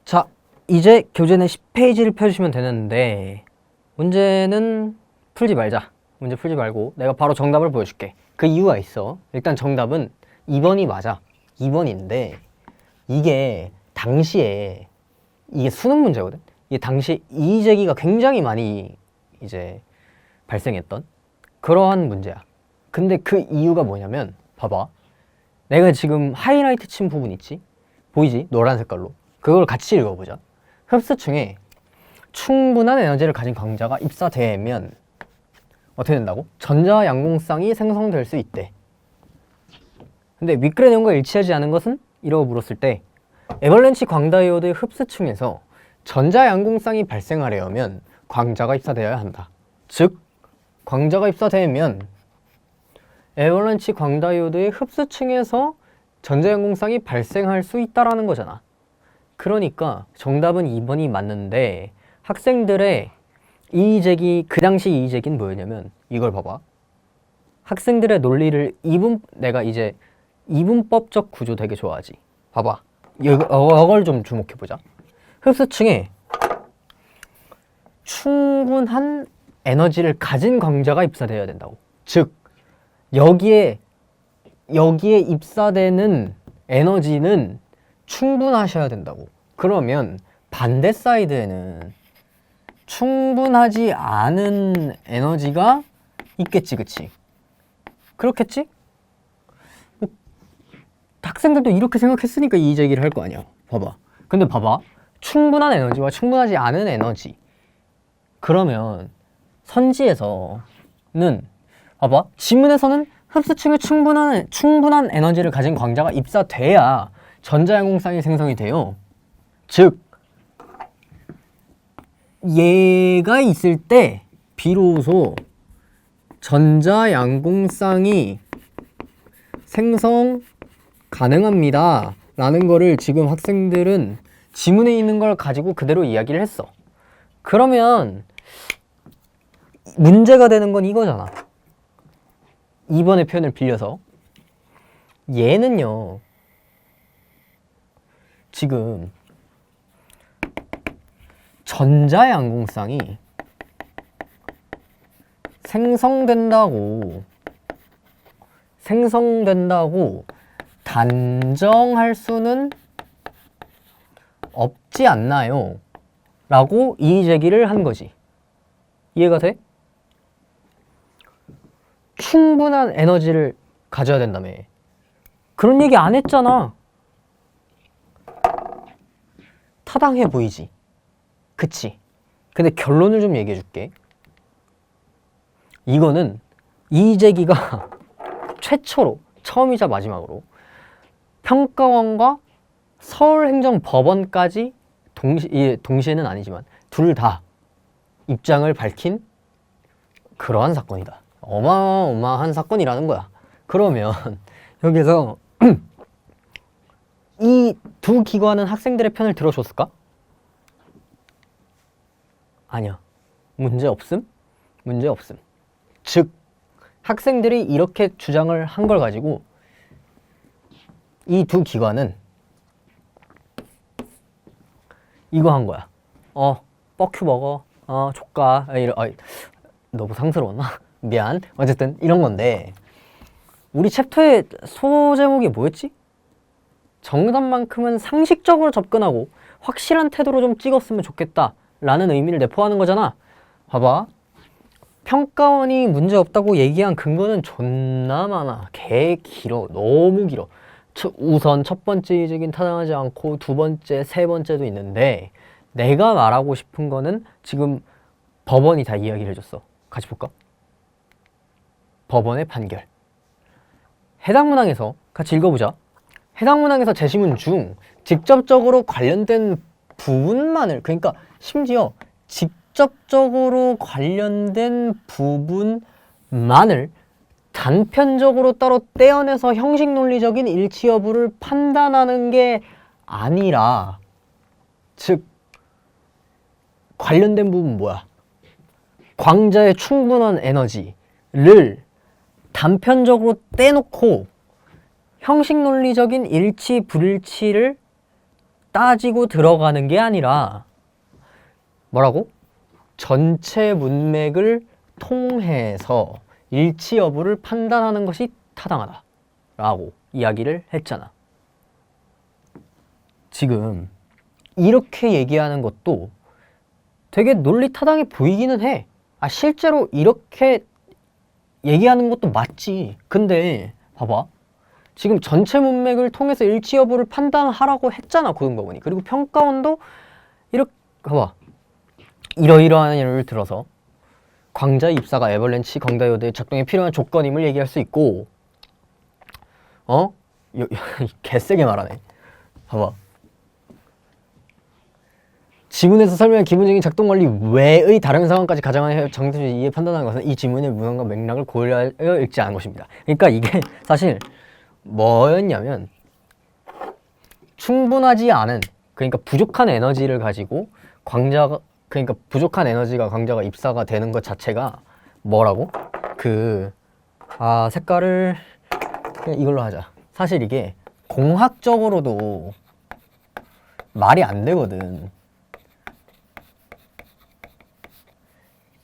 자, 이제 교재는 10페이지를 펴주시면 되는데 문제는 풀지 말자. 문제 풀지 말고 내가 바로 정답을 보여줄게. 그 이유가 있어. 일단 정답은 2번이 맞아. 2번인데 이게 당시에 이게 수능 문제거든. 이게 당시 이의제기가 굉장히 많이 이제 발생했던 그러한 문제야. 근데 그 이유가 뭐냐면 봐봐. 내가 지금 하이라이트 친 부분 있지? 보이지? 노란 색깔로. 그걸 같이 읽어보자. 흡수층에 충분한 에너지를 가진 광자가 입사되면 어떻게 된다고? 전자와 양공쌍이 생성될 수 있대. 근데 윗글의 내용과 일치하지 않은 것은? 이라고 물었을 때 에벌렌치 광다이오드의 흡수층에서 전자 양공쌍이 발생하려면 광자가 입사되어야 한다. 즉 광자가 입사되면 에벌렌치 광다이오드의 흡수층에서 전자 양공쌍이 발생할 수 있다라는 거잖아. 그러니까 정답은 2번이 맞는데 학생들의 이의제기, 그 당시 이의제기는 뭐였냐면 이걸 봐봐. 학생들의 논리를 내가 이제 이분법적 구조 되게 좋아하지. 봐봐. 이걸 좀 주목해보자. 흡수층에 충분한 에너지를 가진 광자가 입사되어야 된다고. 즉 여기에 입사되는 에너지는 충분하셔야 된다고. 그러면 반대 사이드에는 충분하지 않은 에너지가 있겠지, 그치? 그렇겠지? 학생들도 이렇게 생각했으니까 이 얘기를 할 거 아니야. 봐봐. 근데 봐봐. 충분한 에너지와 충분하지 않은 에너지. 그러면 선지에서는 봐봐. 지문에서는 흡수층에 충분한 에너지를 가진 광자가 입사돼야 전자양공쌍이 생성이 돼요. 즉 얘가 있을 때 비로소 전자양공쌍이 생성 가능합니다 라는 거를 지금 학생들은 지문에 있는 걸 가지고 그대로 이야기를 했어. 그러면 문제가 되는 건 이거잖아. 2번의 표현을 빌려서 얘는요 지금 전자양공쌍이 생성된다고 단정할 수는 없지 않나요? 라고 이의제기를 한 거지. 이해가 돼? 충분한 에너지를 가져야 된다며. 그런 얘기 안 했잖아. 타당해 보이지? 그치? 근데 결론을 좀 얘기해 줄게. 이거는 이의제기가 최초로, 처음이자 마지막으로 평가원과 서울행정법원까지 동시에는 아니지만 둘 다 입장을 밝힌 그러한 사건이다. 어마어마한 사건이라는 거야. 그러면 여기서 이 두 기관은 학생들의 편을 들어줬을까? 아니야. 문제 없음? 즉 학생들이 이렇게 주장을 한 걸 가지고 이 두 기관은 이거 한 거야. 뻑큐 먹어. 조까. 너무 상스러웠나? 미안. 어쨌든 이런 건데 우리 챕터의 소제목이 뭐였지? 정답만큼은 상식적으로 접근하고 확실한 태도로 좀 찍었으면 좋겠다 라는 의미를 내포하는 거잖아. 봐봐. 평가원이 문제없다고 얘기한 근거는 존나 많아. 개 길어. 너무 길어. 우선 첫 번째 이의제기는 타당하지 않고 두 번째, 세 번째도 있는데 내가 말하고 싶은 거는 지금 법원이 다 이야기를 해줬어. 같이 볼까? 법원의 판결. 해당 문항에서 같이 읽어보자. 해당 문항에서 제시문 중 직접적으로 관련된 부분만을, 그러니까 심지어 직접적으로 관련된 부분만을 단편적으로 따로 떼어내서 형식 논리적인 일치 여부를 판단하는 게 아니라, 즉 관련된 부분 뭐야? 광자의 충분한 에너지를 단편적으로 떼놓고 형식 논리적인 일치 불일치를 따지고 들어가는 게 아니라 뭐라고? 전체 문맥을 통해서 일치 여부를 판단하는 것이 타당하다 라고 이야기를 했잖아. 지금 이렇게 얘기하는 것도 되게 논리 타당해 보이기는 해. 실제로 이렇게 얘기하는 것도 맞지. 근데 봐봐. 지금 전체 문맥을 통해서 일치 여부를 판단하라고 했잖아, 고등법원이. 그리고 평가원도 이렇게 봐봐. 이러이러한 예를 들어서 광자의 입사가 에벌렌치 광자요대의 작동에 필요한 조건임을 얘기할 수 있고, 개세게 말하네. 봐봐. 지문에서 설명한 기본적인 작동 원리 외의 다른 상황까지 가정하여 정답을 이해 판단하는 것은 이 지문의 문헌과 맥락을 고려하여 읽지 않은 것입니다. 그러니까 이게 사실 뭐였냐면 충분하지 않은, 그러니까 부족한 에너지를 가지고 광자가, 그러니까 부족한 에너지가 광자가 입사가 되는 것 자체가 뭐라고? 색깔을 그냥 이걸로 하자. 사실 이게 공학적으로도 말이 안 되거든.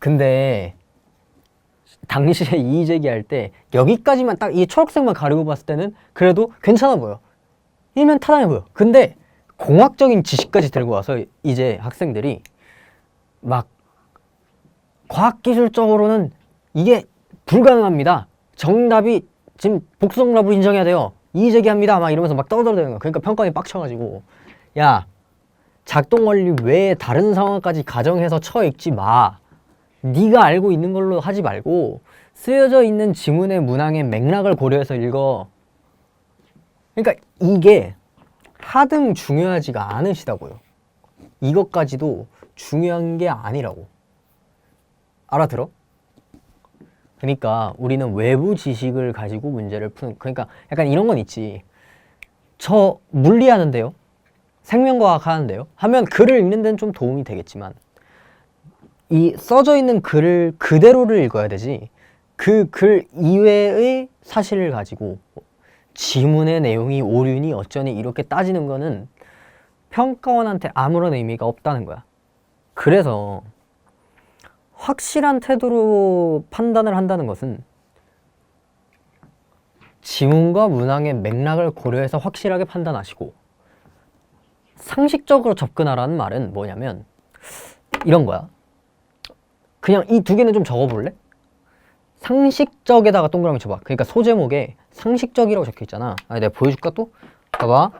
근데 당시에 이의 제기할 때 여기까지만 딱 이 초록색만 가리고 봤을 때는 그래도 괜찮아 보여. 일면 타당해 보여. 근데 공학적인 지식까지 들고 와서 이제 학생들이 막 과학기술적으로는 이게 불가능합니다. 정답이 지금 복수정답으로 인정해야 돼요. 이의 제기합니다. 막 이러면서 막 떠들어대는 거야. 그러니까 평가원이 빡쳐가지고, 야, 작동 원리 외에 다른 상황까지 가정해서 쳐 읽지 마. 네가 알고 있는 걸로 하지 말고 쓰여져 있는 지문의 문항의 맥락을 고려해서 읽어. 그러니까 이게 하등 중요하지가 않으시다고요. 이것까지도 중요한 게 아니라고. 알아들어? 그러니까 우리는 외부 지식을 가지고 문제를 푸는, 그러니까 약간 이런 건 있지. 저 물리하는데요, 생명과학 하는데요 하면 글을 읽는 데는 좀 도움이 되겠지만 이 써져 있는 글을 그대로를 읽어야 되지, 그 글 이외의 사실을 가지고 지문의 내용이 오류니 어쩌니 이렇게 따지는 거는 평가원한테 아무런 의미가 없다는 거야. 그래서 확실한 태도로 판단을 한다는 것은 지문과 문항의 맥락을 고려해서 확실하게 판단하시고, 상식적으로 접근하라는 말은 뭐냐면 이런 거야. 그냥 이 두 개는 좀 적어볼래? 상식적에다가 동그라미 쳐봐. 그러니까 소제목에 상식적이라고 적혀있잖아. 내가 보여줄까 또? 봐봐.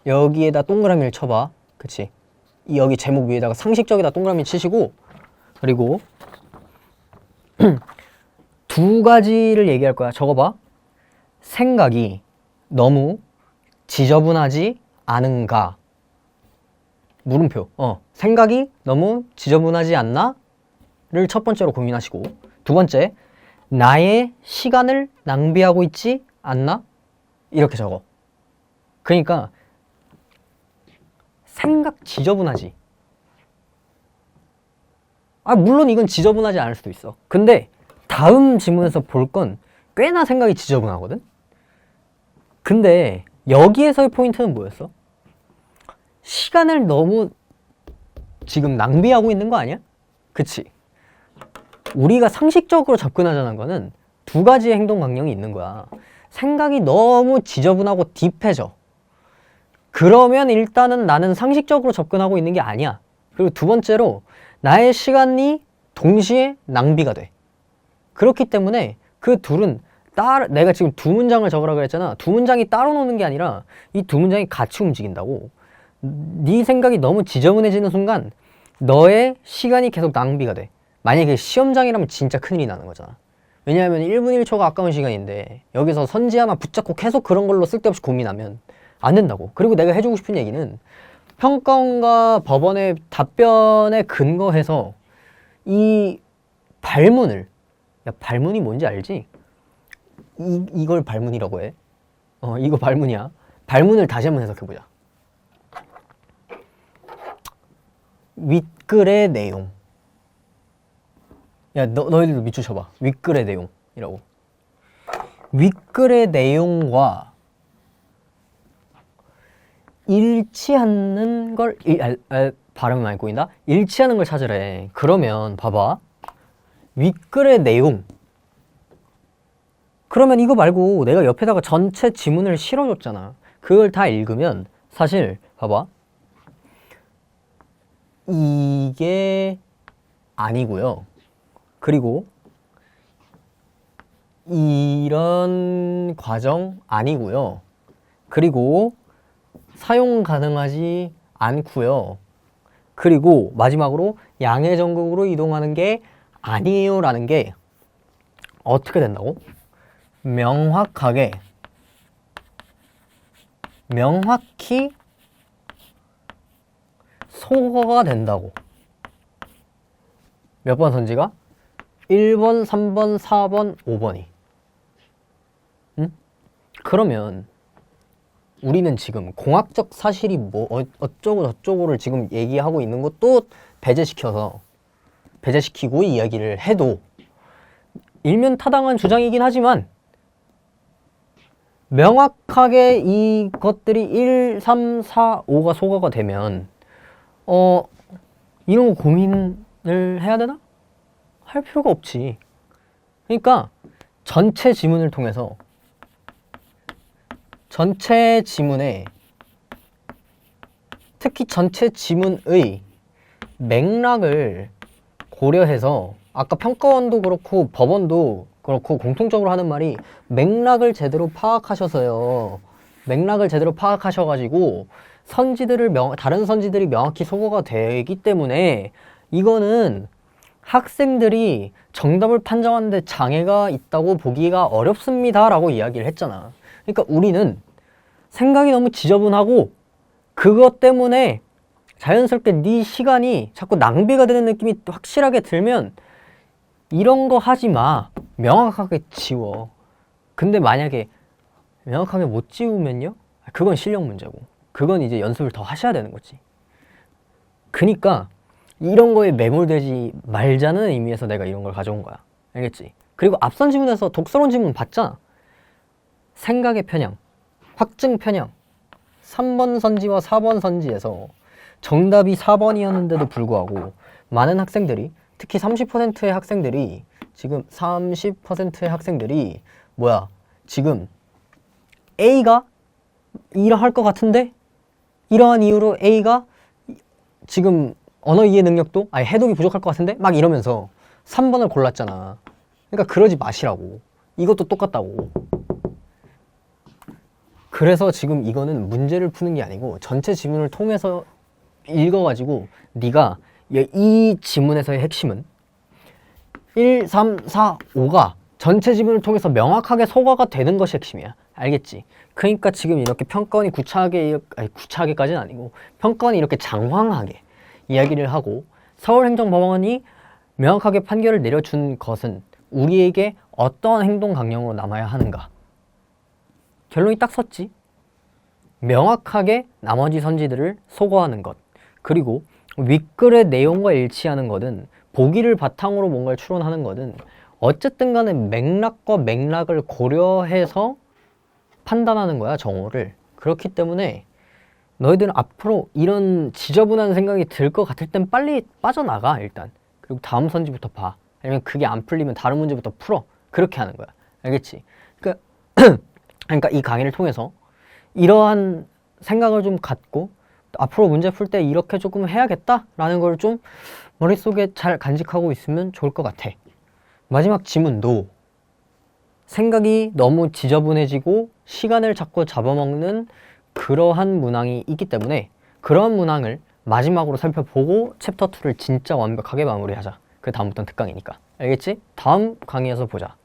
여기에다 동그라미를 쳐봐. 그치? 여기 제목 위에다가 상식적에다 동그라미 치시고, 그리고 두 가지를 얘기할 거야. 적어봐. 생각이 너무 지저분하지 않은가? 물음표. 생각이 너무 지저분하지 않나? 를 첫 번째로 고민하시고, 두 번째, 나의 시간을 낭비하고 있지 않나? 이렇게 적어. 그러니까 생각 지저분하지. 물론 이건 지저분하지 않을 수도 있어. 근데 다음 지문에서 볼 건 꽤나 생각이 지저분하거든? 근데 여기에서의 포인트는 뭐였어? 시간을 너무 지금 낭비하고 있는 거 아니야? 그치? 우리가 상식적으로 접근하자는 거는 두 가지의 행동 강령이 있는 거야. 생각이 너무 지저분하고 딥해져. 그러면 일단은 나는 상식적으로 접근하고 있는 게 아니야. 그리고 두 번째로 나의 시간이 동시에 낭비가 돼. 그렇기 때문에 그 둘은 내가 지금 두 문장을 적으라 그랬잖아. 두 문장이 따로 노는 게 아니라 이 두 문장이 같이 움직인다고. 네 생각이 너무 지저분해지는 순간 너의 시간이 계속 낭비가 돼. 만약에 시험장이라면 진짜 큰일이 나는 거잖아. 왜냐하면 1분 1초가 아까운 시간인데 여기서 선지 하나 붙잡고 계속 그런 걸로 쓸데없이 고민하면 안 된다고. 그리고 내가 해주고 싶은 얘기는 평가원과 법원의 답변에 근거해서 이 발문을, 야, 발문이 뭔지 알지? 이걸 발문이라고 해. 이거 발문이야. 발문을 다시 한번 해석해보자. 윗글의 내용. 야, 너희들도 밑줄 쳐봐. 윗글의 내용이라고. 윗글의 내용과 일치하는 걸 발음이 많이 꼬인다? 일치하는 걸 찾으래. 그러면 봐봐. 윗글의 내용. 그러면 이거 말고 내가 옆에다가 전체 지문을 실어줬잖아. 그걸 다 읽으면 사실 봐봐. 이게 아니고요. 그리고 이런 과정 아니고요. 그리고 사용 가능하지 않고요. 그리고 마지막으로 양의 전극으로 이동하는 게 아니에요 라는 게 어떻게 된다고? 명확히 소거가 된다고. 몇 번 선지가? 1번, 3번, 4번, 5번이. 응? 그러면 우리는 지금 공학적 사실이 뭐 어쩌고 저쩌고를 지금 얘기하고 있는 것도 배제시키고 이야기를 해도 일면타당한 주장이긴 하지만 명확하게 이것들이 1, 3, 4, 5가 소거가 되면 이런 거 고민을 해야 되나? 할 필요가 없지. 그러니까 전체 지문을 통해서 전체 지문에 특히 전체 지문의 맥락을 고려해서 아까 평가원도 그렇고 법원도 그렇고 공통적으로 하는 말이 맥락을 제대로 파악하셔서요. 맥락을 제대로 파악하셔가지고 다른 선지들이 명확히 소거가 되기 때문에 이거는 학생들이 정답을 판정하는데 장애가 있다고 보기가 어렵습니다 라고 이야기를 했잖아. 그러니까 우리는 생각이 너무 지저분하고 그것 때문에 자연스럽게 네 시간이 자꾸 낭비가 되는 느낌이 확실하게 들면 이런 거 하지 마. 명확하게 지워. 근데 만약에 명확하게 못 지우면요? 그건 실력 문제고 그건 이제 연습을 더 하셔야 되는 거지. 그니까 이런 거에 매몰되지 말자는 의미에서 내가 이런 걸 가져온 거야. 알겠지? 그리고 앞선 지문에서 독서론 지문 봤잖아. 생각의 편향, 확증 편향, 3번 선지와 4번 선지에서 정답이 4번이었는데도 불구하고 많은 학생들이 특히 30%의 학생들이 지금 30%의 학생들이 지금 A가 이러할 것 같은데 이러한 이유로 A가 지금 언어 이해 능력도 해독이 부족할 것 같은데 막 이러면서 3번을 골랐잖아. 그러니까 그러지 마시라고. 이것도 똑같다고. 그래서 지금 이거는 문제를 푸는 게 아니고 전체 지문을 통해서 읽어가지고 네가 이 지문에서의 핵심은 1, 3, 4, 5가 전체 지문을 통해서 명확하게 소거가 되는 것이 핵심이야. 알겠지? 그러니까 지금 이렇게 평가원이 구차하게까지는 아니고 평가원이 이렇게 장황하게 이야기를 하고 서울행정법원이 명확하게 판결을 내려준 것은 우리에게 어떤 행동 강령으로 남아야 하는가? 결론이 딱 섰지. 명확하게 나머지 선지들을 소거하는 것. 그리고 윗글의 내용과 일치하는 것은 보기를 바탕으로 뭔가를 추론하는 것은 어쨌든 간에 맥락과 맥락을 고려해서 판단하는 거야, 정오를. 그렇기 때문에 너희들은 앞으로 이런 지저분한 생각이 들 것 같을 땐 빨리 빠져나가, 일단. 그리고 다음 선지부터 봐. 아니면 그게 안 풀리면 다른 문제부터 풀어. 그렇게 하는 거야. 알겠지? 그러니까 이 강의를 통해서 이러한 생각을 좀 갖고 앞으로 문제 풀 때 이렇게 조금 해야겠다라는 걸 좀 머릿속에 잘 간직하고 있으면 좋을 것 같아. 마지막 지문도 생각이 너무 지저분해지고 시간을 자꾸 잡아먹는 그러한 문항이 있기 때문에 그러한 문항을 마지막으로 살펴보고 챕터 2를 진짜 완벽하게 마무리하자. 그 다음부터는 특강이니까. 알겠지? 다음 강의에서 보자.